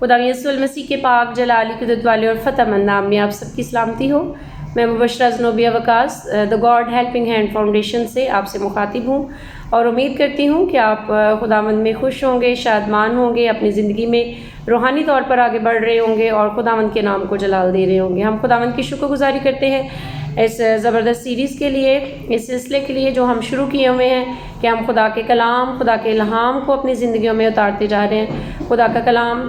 خدا یسوع المسیح کے پاک جلالی قدرت والے اور فتح مند نام میں آپ سب کی سلامتی ہو۔ میں مبشرہ زنوبیہ وکاس the God helping hand foundation سے آپ سے مخاطب ہوں اور امید کرتی ہوں کہ آپ خداوند میں خوش ہوں گے، شادمان ہوں گے، اپنی زندگی میں روحانی طور پر آگے بڑھ رہے ہوں گے اور خداوند کے نام کو جلال دے رہے ہوں گے۔ ہم خداوند کی شکر گزاری کرتے ہیں اس زبردست سیریز کے لیے، اس سلسلے کے لیے جو ہم شروع کیے ہوئے ہیں کہ ہم خدا کے کلام، خدا کے الہام کو اپنی زندگیوں میں اتارتے جا رہے ہیں۔ خدا کا کلام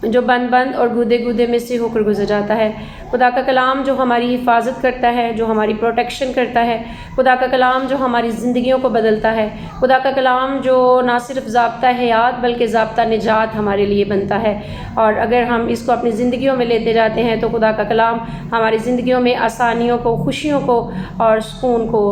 جو بند اور گودے میں سے ہو کر گزر جاتا ہے، خدا کا کلام جو ہماری حفاظت کرتا ہے، جو ہماری پروٹیکشن کرتا ہے، خدا کا کلام جو ہماری زندگیوں کو بدلتا ہے، خدا کا کلام جو نہ صرف ضابطہ حیات بلکہ ضابطہ نجات ہمارے لیے بنتا ہے۔ اور اگر ہم اس کو اپنی زندگیوں میں لیتے جاتے ہیں تو خدا کا کلام ہماری زندگیوں میں آسانیوں کو، خوشیوں کو اور سکون کو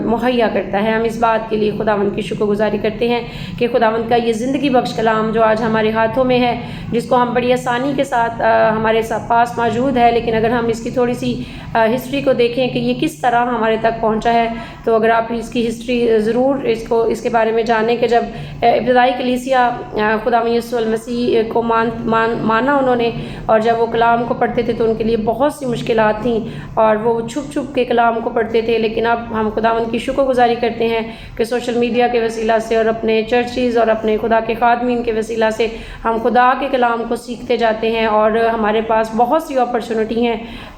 مہیا کرتا ہے۔ ہم اس بات کے لیے خداوند کی شکر گزاری کرتے ہیں کہ خداوند کا یہ زندگی بخش کلام جو آج ہمارے ہاتھوں میں ہے، جس کو ہم بڑی آسانی کے ساتھ ہمارے پاس موجود ہے، لیکن اگر ہم اس کی تھوڑی سی ہسٹری کو دیکھیں کہ یہ کس طرح ہمارے تک پہنچا ہے، تو اگر آپ اس کی ہسٹری ضرور اس کے بارے میں جانیں کہ جب ابتدائی کلیسیا خدا یسوع المسیح کو مانا انہوں نے، اور جب وہ کلام کو پڑھتے تھے تو ان کے لیے بہت سی مشکلات تھیں اور وہ چھپ کے کلام کو پڑھتے تھے۔ لیکن اب ہم خداوند کی شکر گزاری کرتے ہیں کہ سوشل میڈیا کے وسیلہ سے اور اپنے چرچز اور اپنے خدا کے خادمین کے وسیلہ سے ہم خدا کے کلام کو سیکھتے جاتے ہیں اور ہمارے پاس بہت سی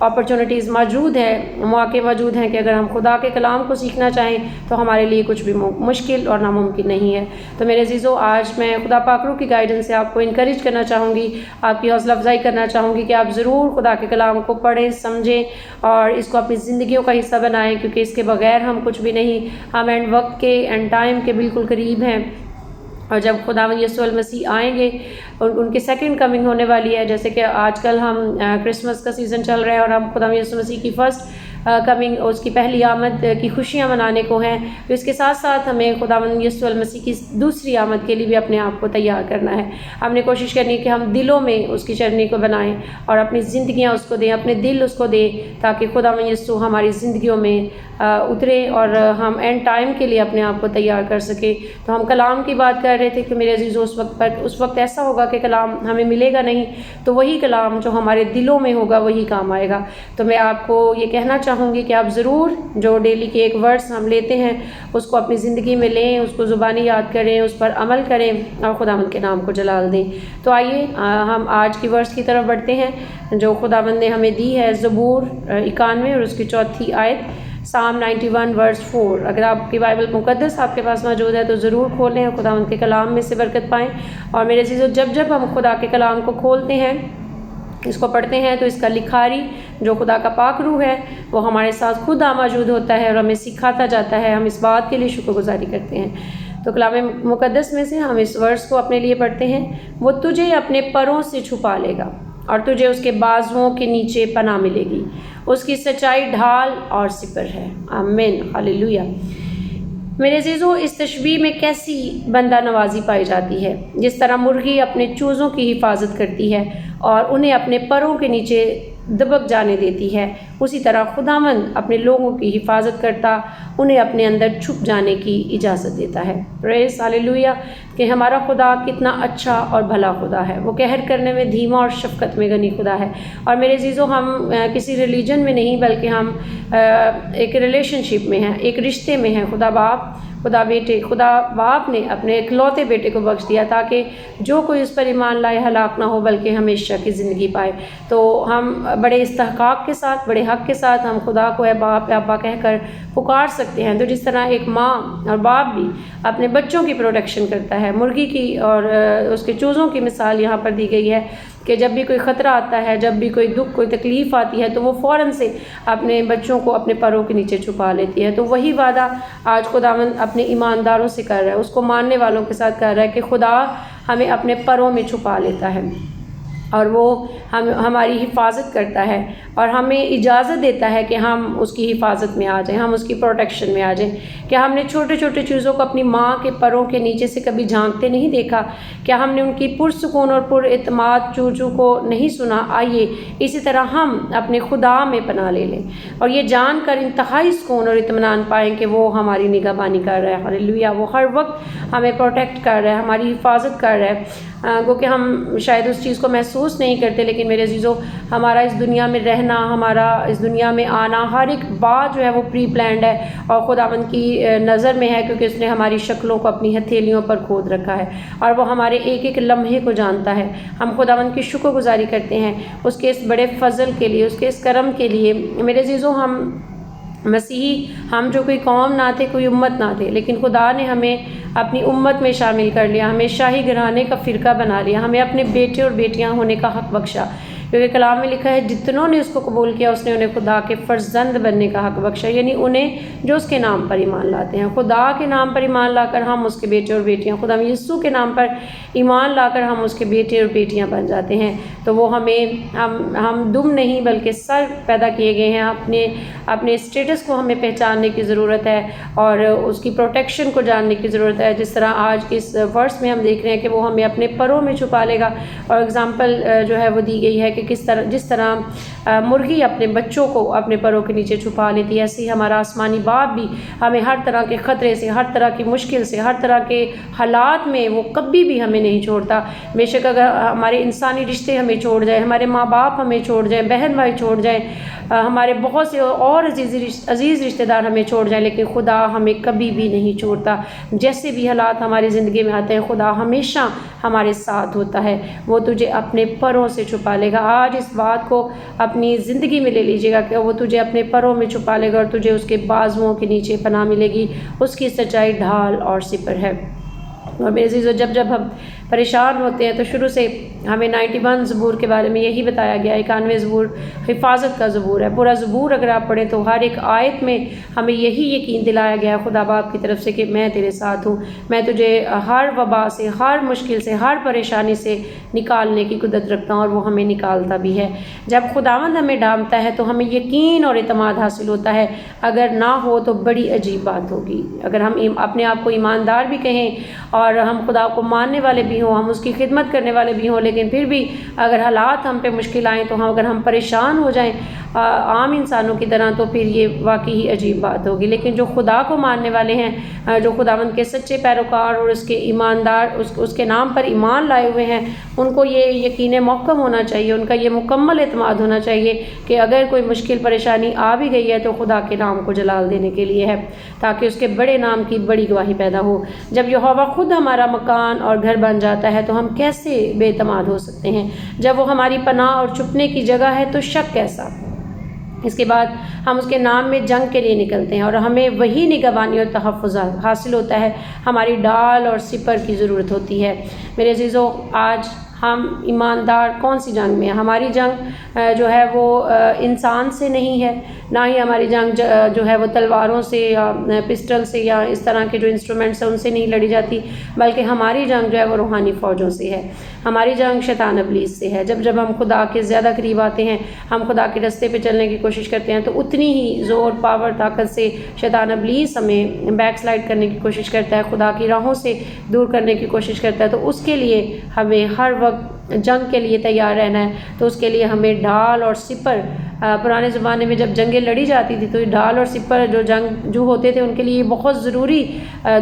اپرچونٹیز موجود ہیں، مواقع موجود ہیں کہ اگر ہم خدا کے کلام کو سیکھنا چاہیں تو ہمارے لیے کچھ بھی مشکل اور ناممکن نہیں ہے۔ تو میرے عزیزو، آج میں خدا پاک روح کی گائیڈنس سے آپ کو انکریج کرنا چاہوں گی، آپ کی حوصلہ افزائی کرنا چاہوں گی کہ آپ ضرور خدا کے کلام کو پڑھیں، سمجھیں اور اس کو اپنی زندگیوں کا حصہ بنائیں، کیونکہ اس کے بغیر ہم کچھ بھی نہیں۔ ہم اینڈ وقت کے، اینڈ ٹائم کے بالکل قریب ہیں، اور جب خداوند یسوع المسیح آئیں گے ان کی سیکنڈ کمنگ ہونے والی ہے۔ جیسے کہ آج کل ہم کرسمس کا سیزن چل رہا ہے اور ہم خداوند یسوع مسیح کی فرسٹ کمنگ، اس کی پہلی آمد کی خوشیاں منانے کو ہیں، تو اس کے ساتھ ساتھ ہمیں خداوند یسوع المسیح کی دوسری آمد کے لیے بھی اپنے آپ کو تیار کرنا ہے۔ ہم نے کوشش کرنی ہے کہ ہم دلوں میں اس کی چرنی کو بنائیں اور اپنی زندگیاں اس کو دیں، اپنے دل اس کو دیں، تاکہ خداوند یسوع ہماری زندگیوں میں اترے اور ہم اینڈ ٹائم کے لیے اپنے آپ کو تیار کر سکیں۔ تو ہم کلام کی بات کر رہے تھے کہ میرے عزیزو، اس وقت ایسا ہوگا کہ کلام ہمیں ملے گا نہیں، تو وہی کلام جو ہمارے دلوں میں ہوگا وہی کام آئے گا۔ تو میں آپ کو یہ کہنا چاہوں گی کہ آپ ضرور جو ڈیلی کے ایک ورڈز ہم لیتے ہیں اس کو اپنی زندگی میں لیں، اس کو زبانی یاد کریں، اس پر عمل کریں اور خداوند کے نام کو جلال دیں۔ تو آئیے ہم آج کی ورڈز کی طرف بڑھتے ہیں جو خداوند نے ہمیں دی ہے، زبور 91 اور اس کی 4 آیت، Psalm 91 verse 4۔ اگر آپ کی بائبل مقدس آپ کے پاس موجود ہے تو ضرور کھولیں اور خداوند کے کلام میں سے برکت پائیں۔ اور میرے عزیزو، جب ہم خدا کے کلام کو کھولتے ہیں، اس کو پڑھتے ہیں، تو اس کا لکھاری جو خدا کا پاک روح ہے وہ ہمارے ساتھ خود موجود ہوتا ہے اور ہمیں سکھاتا جاتا ہے۔ ہم اس بات کے لیے شکر گزاری کرتے ہیں۔ تو کلام مقدس میں سے ہم اس ورس کو اپنے لیے پڑھتے ہیں، وہ تجھے اپنے پروں سے چھپا لے گا اور تجھے اس کے بازوؤں کے نیچے پناہ ملے گی، اس کی سچائی ڈھال اور سپر ہے۔ آمین، ہاللیلویہ۔ میرے عزیزو، اس تشبیہ میں کیسی بندہ نوازی پائی جاتی ہے۔ جس طرح مرغی اپنے چوزوں کی حفاظت کرتی ہے اور انہیں اپنے پروں کے نیچے دبک جانے دیتی ہے، اسی طرح خداوند اپنے لوگوں کی حفاظت کرتا انہیں اپنے اندر چھپ جانے کی اجازت دیتا ہے۔ پریز ہاللیلویہ، کہ ہمارا خدا کتنا اچھا اور بھلا خدا ہے۔ وہ قہر کرنے میں دھیما اور شفقت میں غنی خدا ہے۔ اور میرے عزیزو، ہم کسی ریلیجن میں نہیں بلکہ ہم ایک ریلیشن شپ میں ہیں، ایک رشتے میں ہیں۔ خدا باپ، خدا بیٹے، خدا باپ نے اپنے اکلوتے بیٹے کو بخش دیا تاکہ جو کوئی اس پر ایمان لائے ہلاک نہ ہو بلکہ ہمیشہ کی زندگی پائے۔ تو ہم بڑے استحقاق کے ساتھ، بڑے حق کے ساتھ ہم خدا کو اے باپ، اے ابا کہہ کر پکار سکتے ہیں۔ تو جس طرح ایک ماں اور باپ بھی اپنے بچوں کی پروٹیکشن کرتا ہے، مرغی کی اور اس کے چوزوں کی مثال یہاں پر دی گئی ہے کہ جب بھی کوئی خطرہ آتا ہے، جب بھی کوئی دکھ، کوئی تکلیف آتی ہے تو وہ فوراً سے اپنے بچوں کو اپنے پروں کے نیچے چھپا لیتی ہے۔ تو وہی وعدہ آج خداوند اپنے ایمانداروں سے کر رہا ہے، اس کو ماننے والوں کے ساتھ کر رہا ہے کہ خدا ہمیں اپنے پروں میں چھپا لیتا ہے اور وہ ہماری حفاظت کرتا ہے اور ہمیں اجازت دیتا ہے کہ ہم اس کی حفاظت میں آ جائیں، ہم اس کی پروٹیکشن میں آ جائیں۔ کیا ہم نے چھوٹے چھوٹے چیزوں کو اپنی ماں کے پروں کے نیچے سے کبھی جھانکتے نہیں دیکھا؟ کیا ہم نے ان کی پرسکون اور پر اعتماد چوچو کو نہیں سنا؟ آئیے اسی طرح ہم اپنے خدا میں پناہ لے لیں اور یہ جان کر انتہائی سکون اور اطمینان پائیں کہ وہ ہماری نگہبانی کر رہا ہے۔ ہاللیلویہ، وہ ہر وقت ہمیں پروٹیکٹ کر رہا ہے، ہماری حفاظت کر رہا ہے۔ گو کہ ہم شاید اس چیز کو محسوس نہیں کرتے، لیکن میرے عزیزو ہمارا اس دنیا میں رہنا، ہمارا اس دنیا میں آنا، ہر ایک بات جو ہے وہ پری پلانڈ ہے اور خداوند کی نظر میں ہے، کیونکہ اس نے ہماری شکلوں کو اپنی ہتھیلیوں پر کھود رکھا ہے اور وہ ہمارے ایک ایک لمحے کو جانتا ہے۔ ہم خداوند کی شکر گزاری کرتے ہیں اس کے اس بڑے فضل کے لیے، اس کے اس کرم کے لیے۔ میرے عزیزو ہم مسیحی، ہم جو کوئی قوم نہ تھے، کوئی امت نہ تھے، لیکن خدا نے ہمیں اپنی امت میں شامل کر لیا، ہمیں شاہی گھرانے کا فرقہ بنا لیا، ہمیں اپنے بیٹے اور بیٹیاں ہونے کا حق بخشا، کیونکہ کلام میں لکھا ہے جتنوں نے اس کو قبول کیا اس نے انہیں خدا کے فرزند بننے کا حق بخشا، یعنی انہیں جو اس کے نام پر ایمان لاتے ہیں۔ خدا کے نام پر ایمان لا کر ہم اس کے بیٹے اور بیٹیاں، خدا یسوع کے نام پر ایمان لا کر ہم اس کے بیٹے اور بیٹیاں بن جاتے ہیں۔ تو وہ ہم دم نہیں بلکہ سر پیدا کیے گئے ہیں۔ اپنے اسٹیٹس کو ہمیں پہچاننے کی ضرورت ہے اور اس کی پروٹیکشن کو جاننے کی ضرورت ہے، جس طرح آج اس ورس میں ہم دیکھ رہے ہیں کہ وہ ہمیں اپنے پروں میں چھپا لے گا، اور اگزامپل جو ہے وہ دی گئی ہے کہ جس طرح مرغی اپنے بچوں کو اپنے پروں کے نیچے چھپا لیتی ہے، ایسے ہی ہمارا آسمانی باپ بھی ہمیں ہر طرح کے خطرے سے، ہر طرح کی مشکل سے، ہر طرح کے حالات میں وہ کبھی بھی ہمیں نہیں چھوڑتا۔ بے شک اگر ہمارے انسانی رشتے ہمیں چھوڑ جائیں، ہمارے ماں باپ ہمیں چھوڑ جائیں، بہن بھائی چھوڑ جائیں، ہمارے بہت سے اور عزیز رشتہ دار ہمیں چھوڑ جائیں، لیکن خدا ہمیں کبھی بھی نہیں چھوڑتا۔ جیسے بھی حالات ہماری زندگی میں آتے ہیں، خدا ہمیشہ ہمارے ساتھ ہوتا ہے، وہ تجھے اپنے پروں سے چھپا لے گا۔ آج اس بات کو اپنی زندگی میں لے لیجیے گا کہ وہ تجھے اپنے پروں میں چھپا لے گا اور تجھے اس کے بازوؤں کے نیچے پناہ ملے گی۔ اس کی سچائی ڈھال اور سپر ہے۔ اور میرے عزیزو جب ہم پریشان ہوتے ہیں تو شروع سے ہمیں 91 زبور کے بارے میں یہی بتایا گیا ہے۔ 91 زبور حفاظت کا زبور ہے۔ پورا زبور اگر آپ پڑھیں تو ہر ایک آیت میں ہمیں یہی یقین دلایا گیا ہے خدا باپ کی طرف سے کہ میں تیرے ساتھ ہوں، میں تجھے ہر وبا سے، ہر مشکل سے، ہر پریشانی سے نکالنے کی قدرت رکھتا ہوں، اور وہ ہمیں نکالتا بھی ہے۔ جب خداوند ہمیں ڈھانپتا ہے تو ہمیں یقین اور اعتماد حاصل ہوتا ہے، اگر نہ ہو تو بڑی عجیب بات ہوگی۔ اگر ہم اپنے آپ کو ایماندار بھی کہیں اور ہم خدا کو ماننے والے بھی ہوں، ہم اس کی خدمت کرنے والے بھی ہوں، لیکن پھر بھی اگر حالات ہم پہ مشکل آئیں تو اگر ہم پریشان ہو جائیں عام انسانوں کی طرح، تو پھر یہ واقعی عجیب بات ہوگی۔ لیکن جو خدا کو ماننے والے ہیں، جو خداوند کے سچے پیروکار اور اس کے ایماندار، اس کے نام پر ایمان لائے ہوئے ہیں، ان کو یہ یقین محکم ہونا چاہیے، ان کا یہ مکمل اعتماد ہونا چاہیے کہ اگر کوئی مشکل پریشانی آ بھی گئی ہے تو خدا کے نام کو جلال دینے کے لیے ہے، تاکہ اس کے بڑے نام کی بڑی گواہی پیدا ہو۔ جب یہوہ خود ہمارا مکان اور گھر بن جاتا ہے تو ہم کیسے بے اعتماد ہو سکتے ہیں؟ جب وہ ہماری پناہ اور چھپنے کی جگہ ہے تو شک کیسا؟ اس کے بعد ہم اس کے نام میں جنگ کے لیے نکلتے ہیں اور ہمیں وہی نگہبانی اور تحفظ حاصل ہوتا ہے، ہماری ڈال اور سپر کی ضرورت ہوتی ہے۔ میرے عزیزو آج ہم ایماندار کون سی جنگ میں ہیں؟ ہماری جنگ جو ہے وہ انسان سے نہیں ہے، نہ ہی ہماری جنگ جو ہے وہ تلواروں سے یا پسٹل سے یا اس طرح کے جو انسٹرومنٹس ہیں ان سے نہیں لڑی جاتی، بلکہ ہماری جنگ جو ہے وہ روحانی فوجوں سے ہے۔ ہماری جنگ شیطان ابلیس سے ہے۔ جب ہم خدا کے زیادہ قریب آتے ہیں، ہم خدا کے راستے پہ چلنے کی کوشش کرتے ہیں، تو اتنی ہی زور، پاور، طاقت سے شیطان ابلیس ہمیں بیک سلائڈ کرنے کی کوشش کرتا ہے، خدا کی راہوں سے دور کرنے کی کوشش کرتا ہے۔ تو اس کے لیے ہمیں ہر وقت جنگ کے لیے تیار رہنا ہے۔ تو اس کے لیے ہمیں ڈھال اور سپر، پرانے زمانے میں جب جنگیں لڑی جاتی تھی تو ڈھال اور سپر جو جنگجو ہوتے تھے ان کے لیے بہت ضروری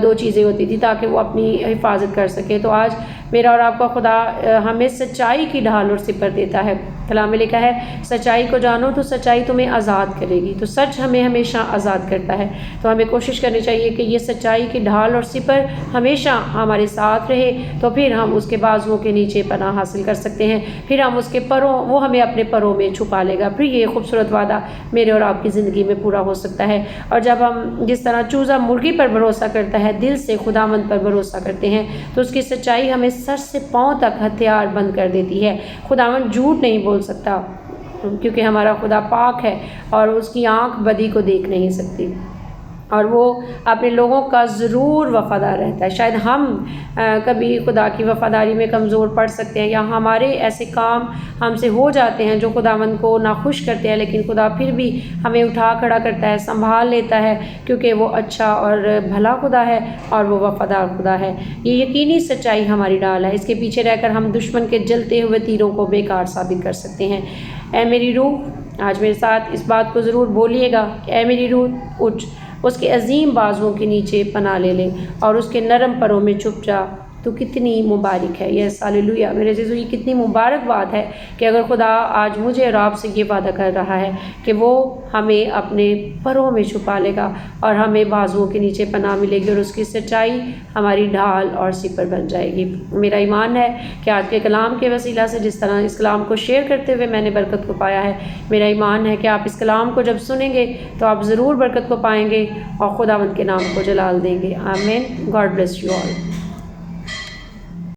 دو چیزیں ہوتی تھی تاکہ وہ اپنی حفاظت کر سکے۔ تو آج میرا اور آپ کا خدا ہمیں سچائی کی ڈھال اور سپر دیتا ہے۔ کلام میں لکھا ہے سچائی کو جانو تو سچائی تمہیں آزاد کرے گی۔ تو سچ ہمیں ہمیشہ آزاد کرتا ہے۔ تو ہمیں کوشش کرنی چاہیے کہ یہ سچائی کی ڈھال اور سپر ہمیشہ ہمارے ساتھ رہے، تو پھر ہم اس کے بازوؤں کے نیچے پناہ حاصل کر سکتے ہیں، پھر ہم اس کے پروں، وہ ہمیں اپنے پروں میں چھپا لے گا، پھر یہ خوبصورت وعدہ میرے اور آپ کی زندگی میں پورا ہو سکتا ہے۔ اور جب ہم جس طرح چوزا مرغی پر بھروسہ کرتا ہے، دل سے خداوند پر بھروسہ کرتے ہیں، تو اس کی سچائی ہمیں سر سے پاؤں تک ہتھیار بند کر دیتی ہے۔ خداوند جھوٹ نہیں بول سکتا کیونکہ ہمارا خدا پاک ہے اور اس کی آنکھ بدی کو دیکھ نہیں سکتی، اور وہ اپنے لوگوں کا ضرور وفادار رہتا ہے۔ شاید ہم کبھی خدا کی وفاداری میں کمزور پڑ سکتے ہیں، یا ہمارے ایسے کام ہم سے ہو جاتے ہیں جو خداوند کو ناخوش کرتے ہیں، لیکن خدا پھر بھی ہمیں اٹھا کھڑا کرتا ہے، سنبھال لیتا ہے، کیونکہ وہ اچھا اور بھلا خدا ہے اور وہ وفادار خدا ہے۔ یہ یقینی سچائی ہماری ڈال ہے، اس کے پیچھے رہ کر ہم دشمن کے جلتے ہوئے تیروں کو بیکار ثابت کر سکتے ہیں۔ اے میری روح، آج میرے ساتھ اس بات کو ضرور بولیے گا کہ اے میری روح اٹھ، اس کے عظیم بازوؤں کے نیچے پناہ لے لے اور اس کے نرم پروں میں چھپ جا، تو کتنی مبارک ہے. یس ہاللیلویہ. میرے عزیزو یہ کتنی مبارک بات ہے کہ اگر خدا آج مجھے اور آپ سے یہ وعدہ کر رہا ہے کہ وہ ہمیں اپنے پروں میں چھپا لے گا اور ہمیں بازوؤں کے نیچے پناہ ملے گی اور اس کی سچائی ہماری ڈھال اور سپر بن جائے گی. میرا ایمان ہے کہ آج کے کلام کے وسیلہ سے جس طرح اس کلام کو شیئر کرتے ہوئے میں نے برکت کو پایا ہے، میرا ایمان ہے کہ آپ اس کلام کو جب سنیں گے تو آپ ضرور برکت کو پائیں گے اور خداوند کے نام کو جلال دیں گے. آمین. God bless you all.